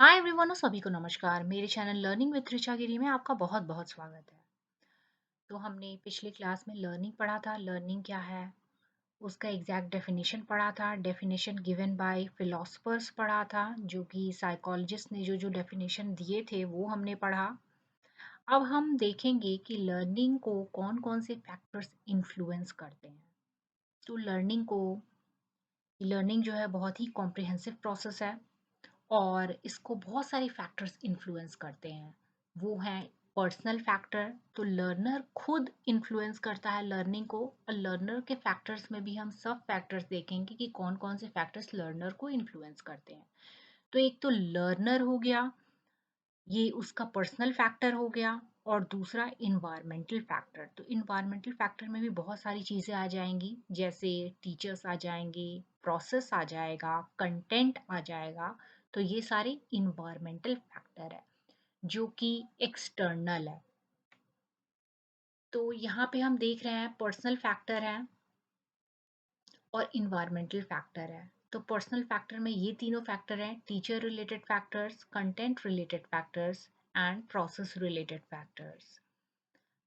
Hi everyone, सभी को नमस्कार। मेरे चैनल लर्निंग विद ऋचा गिरी में आपका बहुत बहुत स्वागत है। तो हमने पिछले क्लास में लर्निंग पढ़ा था। लर्निंग क्या है उसका एग्जैक्ट डेफिनेशन पढ़ा था। डेफिनेशन गिवन बाय फिलोसफर्स पढ़ा था, जो कि साइकोलॉजिस्ट ने जो जो डेफिनेशन दिए थे वो हमने पढ़ा। अब हम देखेंगे कि लर्निंग को कौन कौन से फैक्टर्स इन्फ्लुएंस करते हैं। तो लर्निंग जो है बहुत ही कॉम्प्रिहेंसिव प्रोसेस है और इसको बहुत सारे फैक्टर्स इन्फ्लुएंस करते हैं। वो हैं पर्सनल फैक्टर, तो लर्नर खुद इन्फ्लुएंस करता है लर्निंग को। और लर्नर के फैक्टर्स में भी हम सब फैक्टर्स देखेंगे कि कौन कौन से फैक्टर्स लर्नर को इन्फ्लुएंस करते हैं। तो एक तो लर्नर हो गया, ये उसका पर्सनल फैक्टर हो गया। और दूसरा इन्वायरमेंटल फैक्टर। तो इन्वायरमेंटल फैक्टर में भी बहुत सारी चीज़ें आ जाएंगी, जैसे टीचर्स आ जाएंगे, प्रोसेस आ जाएगा, कंटेंट आ जाएगा। तो ये सारे इन्वायरमेंटल फैक्टर है जो कि एक्सटर्नल है। तो यहाँ पे हम देख रहे हैं पर्सनल फैक्टर है और इन्वायरमेंटल फैक्टर है। तो पर्सनल फैक्टर में ये तीनों फैक्टर हैं: teacher related factors, content related factors and process related factors.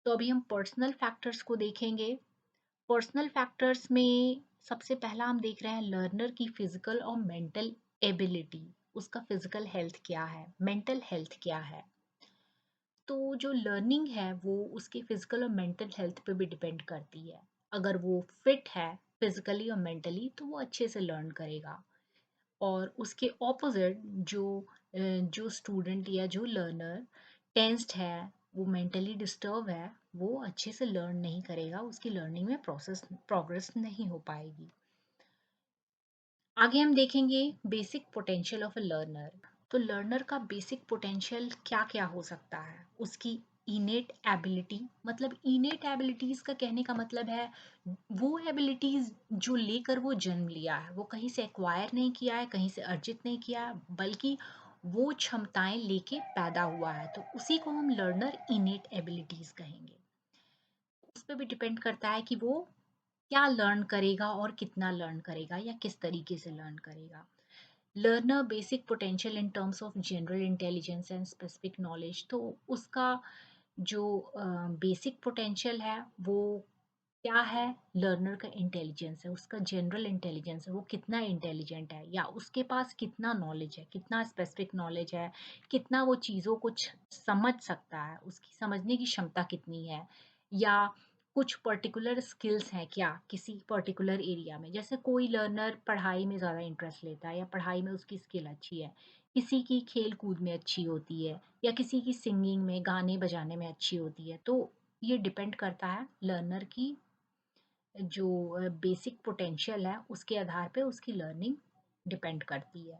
तो अभी हम पर्सनल फैक्टर्स को देखेंगे। पर्सनल फैक्टर्स में सबसे पहला हम देख रहे हैं लर्नर की फिजिकल और मेंटल एबिलिटी। उसका फिजिकल हेल्थ क्या है, मेंटल हेल्थ क्या है। तो जो लर्निंग है वो उसके फिजिकल और मेंटल हेल्थ पे भी डिपेंड करती है। अगर वो फिट है फिजिकली और मेंटली तो वो अच्छे से लर्न करेगा। और उसके ऑपोजिट जो स्टूडेंट या जो लर्नर टेंस्ड है, वो मेंटली डिस्टर्ब है, वो अच्छे से लर्न नहीं करेगा, उसकी लर्निंग में प्रोग्रेस नहीं हो पाएगी। आगे हम देखेंगे basic potential of a learner. तो लर्नर का बेसिक पोटेंशियल क्या क्या हो सकता है। उसकी इनेट एबिलिटी, मतलब इनेट एबिलिटीज का कहने का मतलब है वो एबिलिटीज जो लेकर वो जन्म लिया है, वो कहीं से एक्वायर नहीं किया है, कहीं से अर्जित नहीं किया है, बल्कि वो क्षमताएं लेके पैदा हुआ है। तो उसी को हम लर्नर इनेट एबिलिटीज कहेंगे। उस पर भी डिपेंड करता है कि वो क्या लर्न करेगा और कितना लर्न करेगा या किस तरीके से लर्न करेगा। Learner basic potential in terms of general intelligence and specific knowledge. तो उसका जो बेसिक पोटेंशियल है वो क्या है, लर्नर का इंटेलिजेंस है, उसका जनरल इंटेलिजेंस है, वो कितना इंटेलिजेंट है या उसके पास कितना नॉलेज है, कितना स्पेसिफिक नॉलेज है, कितना वो चीज़ों को समझ सकता है, उसकी समझने की क्षमता कितनी है, या कुछ पर्टिकुलर स्किल्स हैं क्या किसी पर्टिकुलर एरिया में। जैसे कोई लर्नर पढ़ाई में ज़्यादा इंटरेस्ट लेता है या पढ़ाई में उसकी स्किल अच्छी है, किसी की खेल कूद में अच्छी होती है, या किसी की सिंगिंग में गाने बजाने में अच्छी होती है। तो ये डिपेंड करता है लर्नर की जो बेसिक पोटेंशियल है, उसके आधार पे उसकी लर्निंग डिपेंड करती है।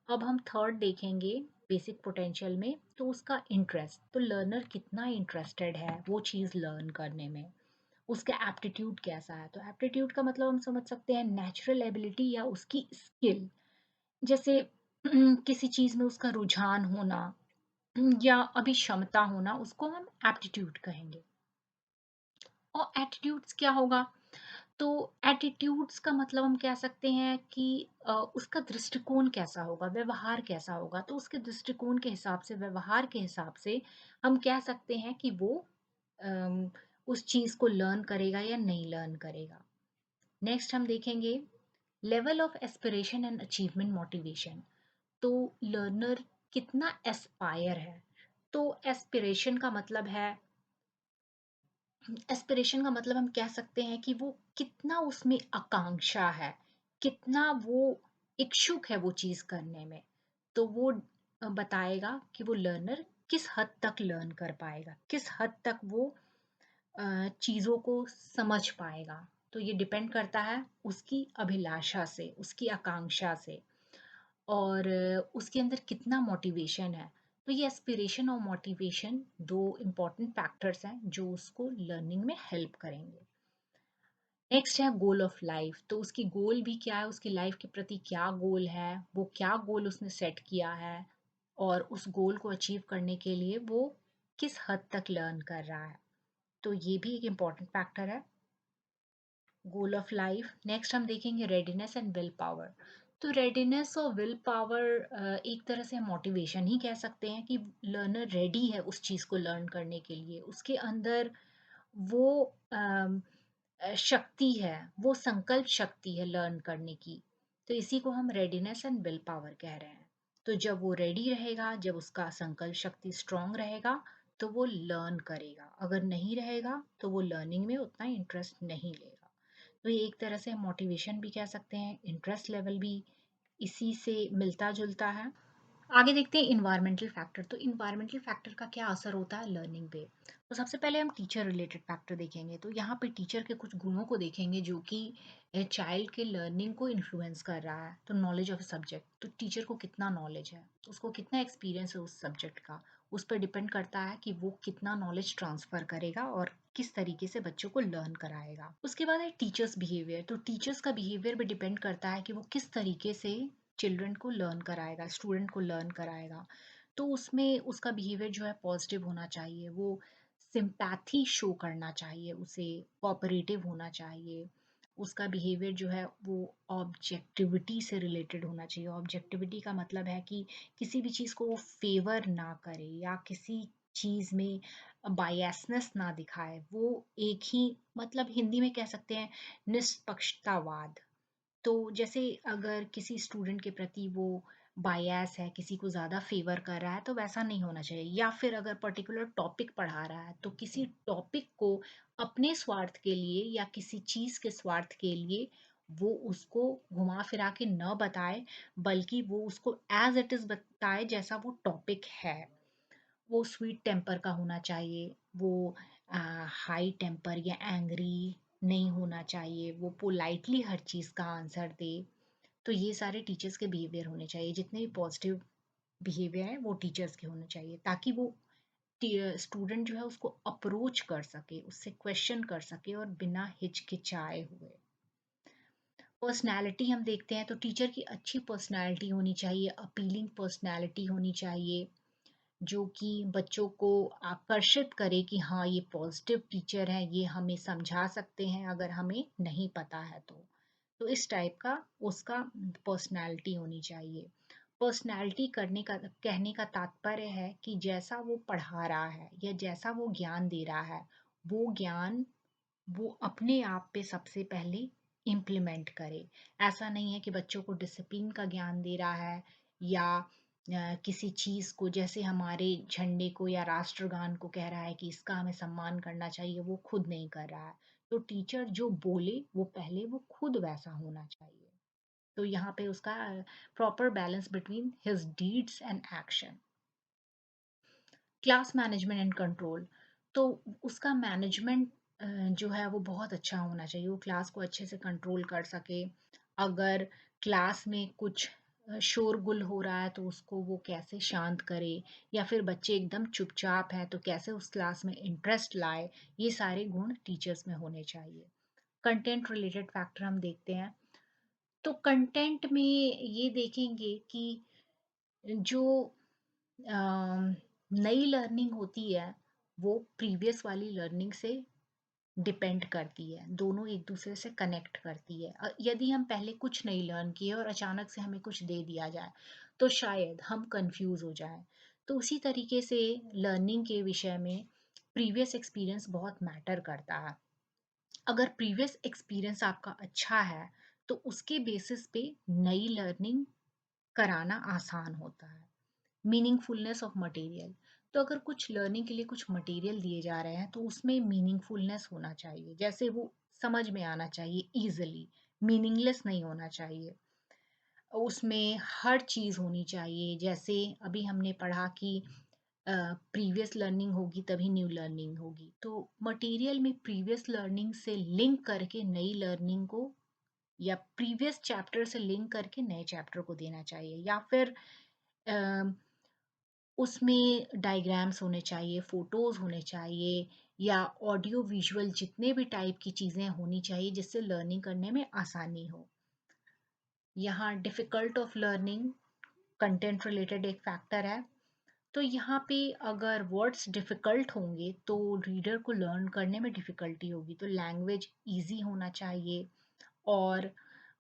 अब हम थर्ड देखेंगे बेसिक पोटेंशियल में, तो उसका इंटरेस्ट। तो लर्नर कितना इंटरेस्टेड है वो चीज़ लर्न करने में, उसका एप्टीट्यूड कैसा है। तो एप्टीट्यूड का मतलब हम समझ सकते हैं नेचुरल एबिलिटी या उसकी स्किल। जैसे किसी चीज़ में उसका रुझान होना या अभी क्षमता होना, उसको हम एप्टीट्यूड कहेंगे। और एटीट्यूड्स क्या होगा, तो एटीट्यूड्स का मतलब हम कह सकते हैं कि उसका दृष्टिकोण कैसा होगा, व्यवहार कैसा होगा। तो उसके दृष्टिकोण के हिसाब से, व्यवहार के हिसाब से हम कह सकते हैं कि वो अम, उस चीज़ को लर्न करेगा या नहीं लर्न करेगा। नेक्स्ट हम देखेंगे level of aspiration and achievement motivation. तो लर्नर कितना एस्पायर है। तो एस्पिरेशन का मतलब है, एस्पिरेशन का मतलब हम कह सकते हैं कि वो कितना उसमें आकांक्षा है, कितना वो इच्छुक है वो चीज़ करने में। तो वो बताएगा कि वो लर्नर किस हद तक लर्न कर पाएगा, किस हद तक वो चीज़ों को समझ पाएगा। तो ये डिपेंड करता है उसकी अभिलाषा से, उसकी आकांक्षा से, और उसके अंदर कितना मोटिवेशन है। तो ये एस्पिरेशन और मोटिवेशन दो इम्पॉर्टेंट फैक्टर्स हैं जो उसको लर्निंग में हेल्प करेंगे। नेक्स्ट है गोल ऑफ लाइफ। तो उसकी गोल भी क्या है, उसकी लाइफ के प्रति क्या गोल है, वो क्या गोल उसने सेट किया है, और उस गोल को अचीव करने के लिए वो किस हद तक लर्न कर रहा है। तो ये भी एक इम्पॉर्टेंट फैक्टर है, गोल ऑफ लाइफ। नेक्स्ट हम देखेंगे रेडीनेस एंड विल पावर। तो रेडीनेस और विल पावर एक तरह से मोटिवेशन ही कह सकते हैं कि लर्नर रेडी है उस चीज़ को लर्न करने के लिए, उसके अंदर वो शक्ति है, वो संकल्प शक्ति है लर्न करने की। तो इसी को हम रेडीनेस एंड विल पावर कह रहे हैं। तो जब वो रेडी रहेगा, जब उसका संकल्प शक्ति स्ट्रांग रहेगा, तो वो लर्न करेगा। अगर नहीं रहेगा तो वो लर्निंग में उतना इंटरेस्ट नहीं लेगा। तो ये एक तरह से मोटिवेशन भी कह सकते हैं, इंटरेस्ट लेवल भी इसी से मिलता जुलता है। आगे देखते हैं इन्वायरमेंटल फैक्टर। तो इन्वायरमेंटल फैक्टर का क्या असर होता है लर्निंग पे। तो सबसे पहले हम टीचर रिलेटेड फैक्टर देखेंगे। तो यहाँ पे टीचर के कुछ गुणों को देखेंगे जो कि चाइल्ड के लर्निंग को इन्फ्लुएंस कर रहा है। तो नॉलेज ऑफ सब्जेक्ट, तो टीचर को कितना नॉलेज है, उसको कितना एक्सपीरियंस है उस सब्जेक्ट का, उस पर डिपेंड करता है कि वो कितना नॉलेज ट्रांसफर करेगा और किस तरीके से बच्चों को लर्न कराएगा। उसके बाद है टीचर्स बिहेवियर। तो टीचर्स का बिहेवियर भी डिपेंड करता है कि वो किस तरीके से चिल्ड्रन को लर्न कराएगा, स्टूडेंट को लर्न कराएगा। तो उसमें उसका बिहेवियर जो है पॉजिटिव होना चाहिए, वो सिंपैथी शो करना चाहिए, उसे कोऑपरेटिव होना चाहिए। उसका बिहेवियर जो है वो ऑब्जेक्टिविटी से रिलेटेड होना चाहिए। ऑब्जेक्टिविटी का मतलब है कि किसी भी चीज़ को वो फेवर ना करे या किसी चीज़ में बायसनेस ना दिखाए। वो एक ही, मतलब हिंदी में कह सकते हैं निष्पक्षतावाद। तो जैसे अगर किसी स्टूडेंट के प्रति वो बायस है, किसी को ज़्यादा फेवर कर रहा है, तो वैसा नहीं होना चाहिए। या फिर अगर पर्टिकुलर टॉपिक पढ़ा रहा है तो किसी टॉपिक को अपने स्वार्थ के लिए या किसी चीज़ के स्वार्थ के लिए वो उसको घुमा फिरा के न बताए, बल्कि वो उसको एज इट इज़ बताए जैसा वो टॉपिक है। वो स्वीट टेम्पर का होना चाहिए, वो हाई टेम्पर या एंग्री नहीं होना चाहिए, वो पोलाइटली हर चीज़ का आंसर दे। तो ये सारे टीचर्स के बिहेवियर होने चाहिए। जितने भी पॉजिटिव बिहेवियर हैं वो टीचर्स के होने चाहिए, ताकि वो स्टूडेंट जो है उसको अप्रोच कर सके, उससे क्वेश्चन कर सके और बिना हिचकिचाए हुए। पर्सनैलिटी हम देखते हैं तो टीचर की अच्छी पर्सनैलिटी होनी चाहिए, अपीलिंग पर्सनैलिटी होनी चाहिए, जो कि बच्चों को आकर्षित करे कि हाँ ये पॉजिटिव टीचर है, ये हमें समझा सकते हैं अगर हमें नहीं पता है तो इस टाइप का उसका पर्सनालिटी होनी चाहिए। पर्सनालिटी करने का कहने का तात्पर्य है कि जैसा वो पढ़ा रहा है या जैसा वो ज्ञान दे रहा है, वो ज्ञान वो अपने आप पे सबसे पहले इम्प्लीमेंट करे। ऐसा नहीं है कि बच्चों को डिसिप्लिन का ज्ञान दे रहा है या किसी चीज़ को, जैसे हमारे झंडे को या राष्ट्रगान को कह रहा है कि इसका हमें सम्मान करना चाहिए, वो खुद नहीं कर रहा है। तो टीचर जो बोले वो पहले वो खुद वैसा होना चाहिए। तो यहाँ पे उसका proper balance between his deeds and action. Class management and control. तो उसका मैनेजमेंट जो है वो बहुत अच्छा होना चाहिए, वो क्लास को अच्छे से कंट्रोल कर सके। अगर क्लास में कुछ शोरगुल हो रहा है तो उसको वो कैसे शांत करे, या फिर बच्चे एकदम चुपचाप हैं तो कैसे उस क्लास में इंटरेस्ट लाए, ये सारे गुण टीचर्स में होने चाहिए। कंटेंट रिलेटेड फैक्टर हम देखते हैं। तो कंटेंट में ये देखेंगे कि जो नई लर्निंग होती है वो प्रीवियस वाली लर्निंग से डिपेंड करती है, दोनों एक दूसरे से कनेक्ट करती है। यदि हम पहले कुछ नहीं लर्न किए और अचानक से हमें कुछ दे दिया जाए तो शायद हम कंफ्यूज हो जाएं। तो उसी तरीके से लर्निंग के विषय में प्रीवियस एक्सपीरियंस बहुत मैटर करता है। अगर प्रीवियस एक्सपीरियंस आपका अच्छा है तो उसके बेसिस पे नई लर्निंग कराना आसान होता है। Meaningfulness of material. तो अगर कुछ लर्निंग के लिए कुछ मटेरियल दिए जा रहे हैं तो उसमें मीनिंगफुलनेस होना चाहिए, जैसे वो समझ में आना चाहिए इजीली, मीनिंगलेस नहीं होना चाहिए। उसमें हर चीज़ होनी चाहिए, जैसे अभी हमने पढ़ा कि प्रीवियस लर्निंग होगी तभी न्यू लर्निंग होगी। तो मटेरियल में प्रीवियस लर्निंग से लिंक करके नई लर्निंग को, या प्रीवियस चैप्टर से लिंक करके नए चैप्टर को देना चाहिए। या फिर उसमें डायग्राम्स होने चाहिए, फोटोज़ होने चाहिए, या ऑडियो विजुअल जितने भी टाइप की चीज़ें होनी चाहिए जिससे लर्निंग करने में आसानी हो। यहाँ difficult of learning, content related एक फैक्टर है। तो यहाँ पे अगर वर्ड्स डिफ़िकल्ट होंगे तो रीडर को लर्न करने में डिफ़िकल्टी होगी। तो लैंग्वेज ईज़ी होना चाहिए और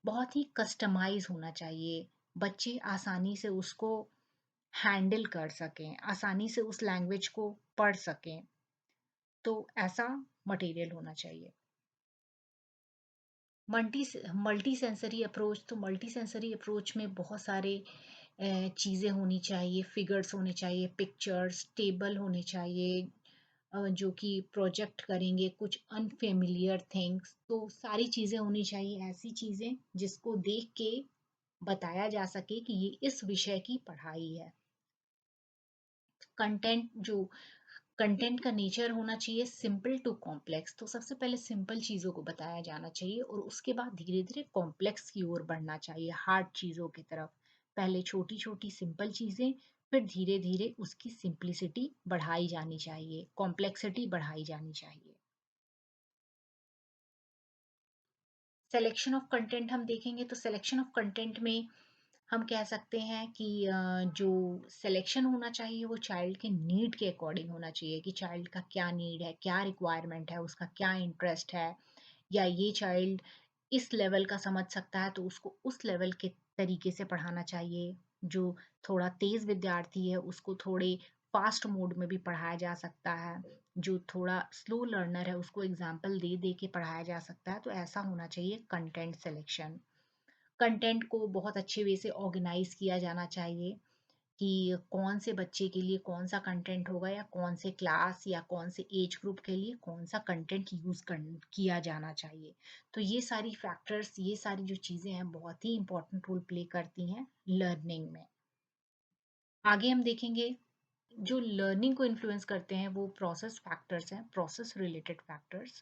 बहुत ही कस्टमाइज़ होना चाहिए। बच्चे आसानी से उसको हैंडल कर सकें, आसानी से उस लैंग्वेज को पढ़ सकें, तो ऐसा मटेरियल होना चाहिए। मल्टी मल्टी सेंसरी अप्रोच, तो मल्टी सेंसरी अप्रोच में बहुत सारे चीज़ें होनी चाहिए, फिगर्स होने चाहिए, पिक्चर्स, टेबल होने चाहिए, जो कि प्रोजेक्ट करेंगे कुछ अनफेमिलियर थिंग्स, तो सारी चीज़ें होनी चाहिए, ऐसी चीज़ें जिसको देख के बताया जा सके कि ये इस विषय की पढ़ाई है। कंटेंट जो कंटेंट का नेचर होना चाहिए सिंपल टू कॉम्प्लेक्स, तो सबसे पहले सिंपल चीज़ों को बताया जाना चाहिए और उसके बाद धीरे धीरे कॉम्प्लेक्स की ओर बढ़ना चाहिए, हार्ड चीज़ों की तरफ। पहले छोटी छोटी सिंपल चीज़ें, फिर धीरे धीरे उसकी सिंप्लिसिटी बढ़ाई जानी चाहिए, कॉम्प्लेक्सिटी बढ़ाई जानी चाहिए। सिलेक्शन ऑफ कंटेंट हम देखेंगे तो सिलेक्शन ऑफ कंटेंट में हम कह सकते हैं कि जो सिलेक्शन होना चाहिए वो चाइल्ड के नीड के अकॉर्डिंग होना चाहिए कि चाइल्ड का क्या नीड है, क्या रिक्वायरमेंट है, उसका क्या इंटरेस्ट है, या ये चाइल्ड इस लेवल का समझ सकता है तो उसको उस लेवल के तरीके से पढ़ाना चाहिए। जो थोड़ा तेज विद्यार्थी है उसको थोड़े फास्ट मोड में भी पढ़ाया जा सकता है, जो थोड़ा स्लो लर्नर है उसको एग्जाम्पल दे दे के पढ़ाया जा सकता है, तो ऐसा होना चाहिए कंटेंट सिलेक्शन। कंटेंट को बहुत अच्छे वे से ऑर्गेनाइज किया जाना चाहिए कि कौन से बच्चे के लिए कौन सा कंटेंट होगा, या कौन से क्लास या कौन से एज ग्रुप के लिए कौन सा कंटेंट किया जाना चाहिए। तो ये सारी फैक्टर्स, ये सारी जो चीज़ें हैं बहुत ही इंपॉर्टेंट रोल प्ले करती हैं लर्निंग में। आगे हम देखेंगे जो लर्निंग को इन्फ्लुएंस करते हैं वो प्रोसेस फैक्टर्स हैं, प्रोसेस रिलेटेड फैक्टर्स।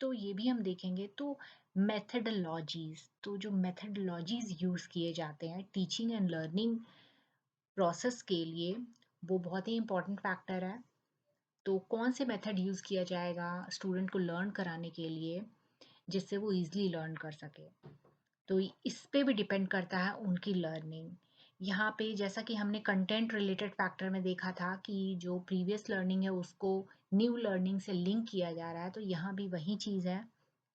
तो ये भी हम देखेंगे। तो मेथडोलॉजीज, तो जो मेथडोलॉजीज यूज़ किए जाते हैं टीचिंग एंड लर्निंग प्रोसेस के लिए, वो बहुत ही इंपॉर्टेंट फैक्टर है। तो कौन से मेथड यूज़ किया जाएगा स्टूडेंट को लर्न कराने के लिए जिससे वो इजीली लर्न कर सके, तो इस पे भी डिपेंड करता है उनकी लर्निंग। यहाँ पे जैसा कि हमने कंटेंट रिलेटेड फैक्टर में देखा था कि जो प्रीवियस लर्निंग है उसको न्यू लर्निंग से लिंक किया जा रहा है, तो यहाँ भी वही चीज़ है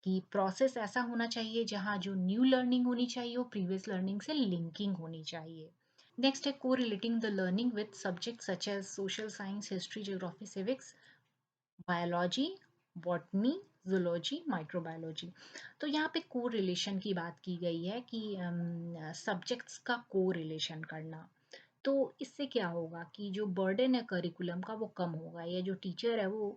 कि प्रोसेस ऐसा होना चाहिए जहाँ जो न्यू लर्निंग होनी चाहिए वो प्रीवियस लर्निंग से लिंकिंग होनी चाहिए। नेक्स्ट है को relating the learning with subject such as social science, history, geography, civics, biology, botany, zoology, microbiology. तो यहाँ पे को रिलेशन की बात की गई है कि सब्जेक्ट्स का को रिलेशन करना। तो इससे क्या होगा कि जो बर्डन है करिकुलम का वो कम होगा, या जो टीचर है वो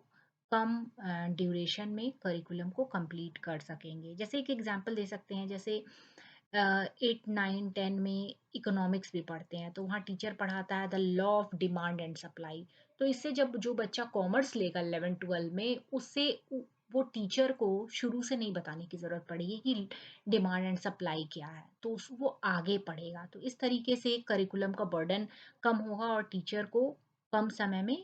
कम ड्यूरेशन में करिकुलम को कंप्लीट कर सकेंगे। जैसे एक एग्जांपल दे सकते हैं, जैसे 8 9 10 में इकोनॉमिक्स भी पढ़ते हैं तो वहाँ टीचर पढ़ाता है the law of demand and supply. तो इससे जब जो बच्चा कॉमर्स लेगा 11 12 में, उससे वो टीचर को शुरू से नहीं बताने की ज़रूरत पड़ेगी कि डिमांड एंड सप्लाई क्या है, तो वो आगे पढ़ेगा। तो इस तरीके से करिकुलम का बर्डन कम होगा और टीचर को कम समय में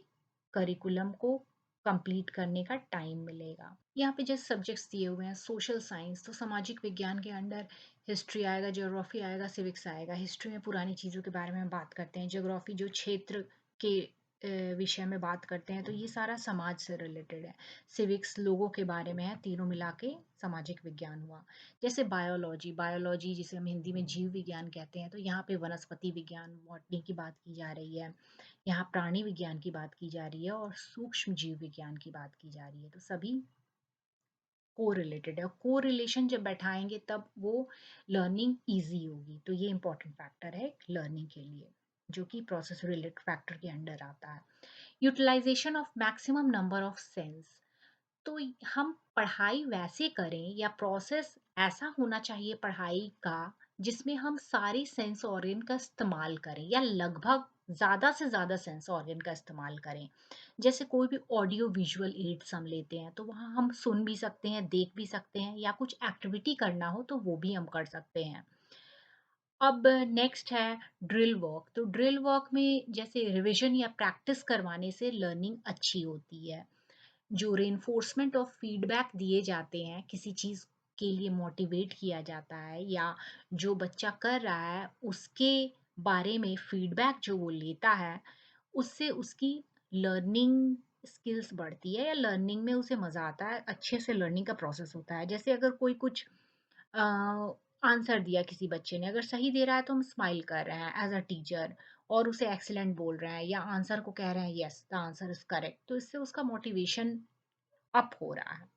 करिकुलम को कंप्लीट करने का टाइम मिलेगा। यहाँ पे जैसे सब्जेक्ट्स दिए हुए हैं सोशल साइंस, तो सामाजिक विज्ञान के अंडर हिस्ट्री आएगा, ज्योग्राफी आएगा, सिविक्स आएगा। हिस्ट्री में पुरानी चीज़ों के बारे में हम बात करते हैं, ज्योग्राफी जो क्षेत्र के विषय में बात करते हैं, तो ये सारा समाज से रिलेटेड है। सिविक्स लोगों के बारे में है, तीनों मिला के सामाजिक विज्ञान हुआ। जैसे बायोलॉजी, बायोलॉजी जिसे हम हिंदी में जीव विज्ञान कहते हैं, तो यहाँ पे वनस्पति विज्ञान, बॉटनी की बात की जा रही है, यहाँ प्राणी विज्ञान की बात की जा रही है और सूक्ष्म जीव विज्ञान की बात की जा रही है। तो सभी को रिलेटेड है, को रिलेशन जब बैठाएंगे तब वो लर्निंग इजी होगी। तो ये इंपॉर्टेंट फैक्टर है लर्निंग के लिए, जो कि प्रोसेस रिलेटेड फैक्टर के अंडर आता है। Utilisation of maximum number of sense, तो हम पढ़ाई वैसे करें या प्रोसेस ऐसा होना चाहिए पढ़ाई का जिसमें हम सारे सेंस ऑर्गन का इस्तेमाल करें, या लगभग ज़्यादा से ज़्यादा सेंस ऑर्गन का इस्तेमाल करें। जैसे कोई भी ऑडियो विजुअल एड्स हम लेते हैं तो वहाँ हम सुन भी सकते हैं, देख भी सकते हैं, या कुछ एक्टिविटी करना हो तो वो भी हम कर सकते हैं। अब नेक्स्ट है ड्रिल वर्क, तो ड्रिल वर्क में जैसे रिवीजन या प्रैक्टिस करवाने से लर्निंग अच्छी होती है। जो रेनफोर्समेंट ऑफ फीडबैक दिए जाते हैं, किसी चीज़ के लिए मोटिवेट किया जाता है, या जो बच्चा कर रहा है उसके बारे में फीडबैक जो वो लेता है, उससे उसकी लर्निंग स्किल्स बढ़ती है, या लर्निंग में उसे मज़ा आता है, अच्छे से लर्निंग का प्रोसेस होता है। जैसे अगर कोई कुछ आंसर दिया किसी बच्चे ने, अगर सही दे रहा है तो हम स्माइल कर रहे हैं एज़ अ टीचर और उसे एक्सीलेंट बोल रहे हैं या आंसर को कह रहे हैं yes the answer is correct, तो इससे उसका मोटिवेशन अप हो रहा है।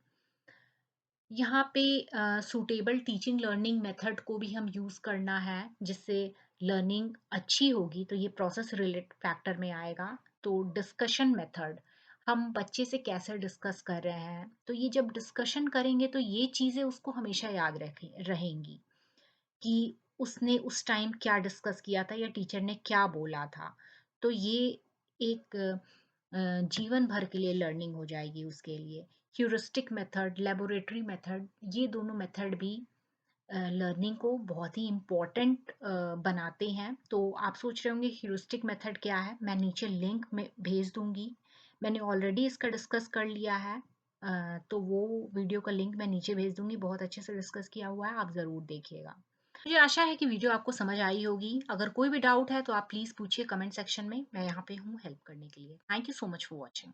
यहाँ पे सूटेबल टीचिंग लर्निंग मेथड को भी हम यूज़ करना है, जिससे लर्निंग अच्छी होगी, तो ये प्रोसेस रिलेटेड फैक्टर में आएगा। तो डिस्कशन मेथड, हम बच्चे से कैसे डिस्कस कर रहे हैं, तो ये जब डिस्कशन करेंगे तो ये चीज़ें उसको हमेशा याद रखें रहेंगी कि उसने उस टाइम क्या डिस्कस किया था या टीचर ने क्या बोला था। तो ये एक जीवन भर के लिए लर्निंग हो जाएगी उसके लिए। ह्यूरिस्टिक मेथड, लैबोरेटरी मेथड, ये दोनों मेथड भी लर्निंग को बहुत ही इम्पोर्टेंट बनाते हैं। तो आप सोच रहे होंगे ह्यूरिस्टिक मेथड क्या है? मैं नीचे लिंक में भेज दूंगी। मैंने ऑलरेडी इसका डिस्कस कर लिया है, तो वो वीडियो का लिंक मैं नीचे भेज दूंगी। बहुत अच्छे से डिस्कस किया हुआ है, आप ज़रूर देखिएगा। मुझे आशा है कि वीडियो आपको समझ आई होगी। अगर कोई भी डाउट है तो आप प्लीज़ पूछिए कमेंट सेक्शन में, मैं यहाँ पे हूँ हेल्प करने के लिए। Thank you so much for watching.